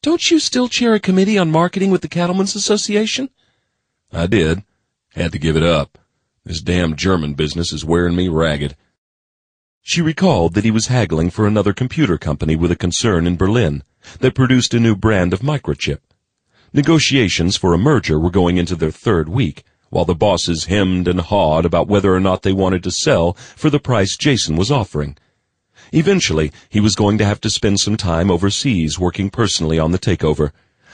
Don't you still chair a committee on marketing with the Cattlemen's Association? I did. Had to give it up. This damn German business is wearing me ragged. She recalled that he was haggling for another computer company with a concern in Berlin that produced a new brand of microchip. Negotiations for a merger were going into their third week, while the bosses hemmed and hawed about whether or not they wanted to sell for the price Jason was offering. Eventually, he was going to have to spend some time overseas working personally on the takeover,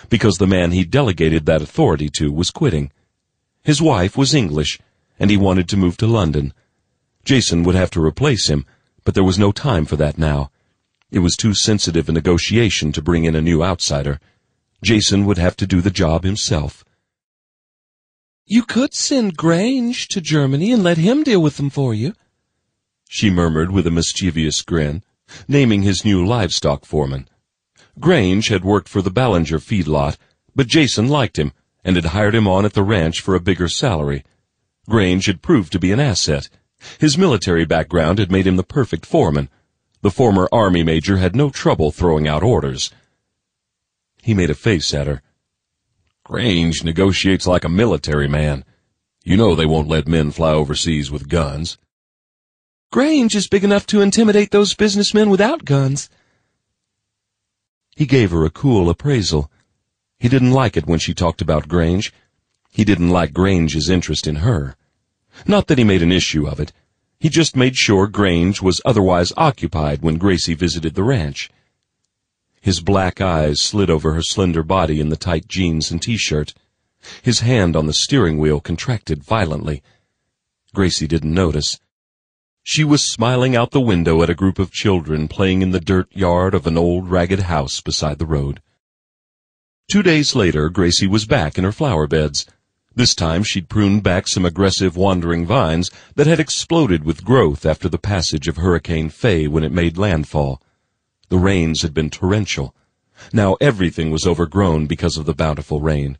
because the man he delegated that authority to was quitting. His wife was English, and he wanted to move to London. Jason would have to replace him, but there was no time for that now. It was too sensitive a negotiation to bring in a new outsider. Jason would have to do the job himself. You could send Grange to Germany and let him deal with them for you, she murmured with a mischievous grin, naming his new livestock foreman. Grange had worked for the Ballinger feedlot, but Jason liked him and had hired him on at the ranch for a bigger salary. Grange had proved to be an asset. His military background had made him the perfect foreman. The former Army major had no trouble throwing out orders. He made a face at her. Grange negotiates like a military man. You know they won't let men fly overseas with guns. Grange is big enough to intimidate those businessmen without guns. He gave her a cool appraisal. He didn't like it when she talked about Grange. He didn't like Grange's interest in her. Not that he made an issue of it. He just made sure Grange was otherwise occupied when Gracie visited the ranch. His black eyes slid over her slender body in the tight jeans and T-shirt. His hand on the steering wheel contracted violently. Gracie didn't notice. She was smiling out the window at a group of children playing in the dirt yard of an old ragged house beside the road. 2 days later, Gracie was back in her flower beds. This time she'd pruned back some aggressive wandering vines that had exploded with growth after the passage of Hurricane Faye when it made landfall. The rains had been torrential. Now everything was overgrown because of the bountiful rain.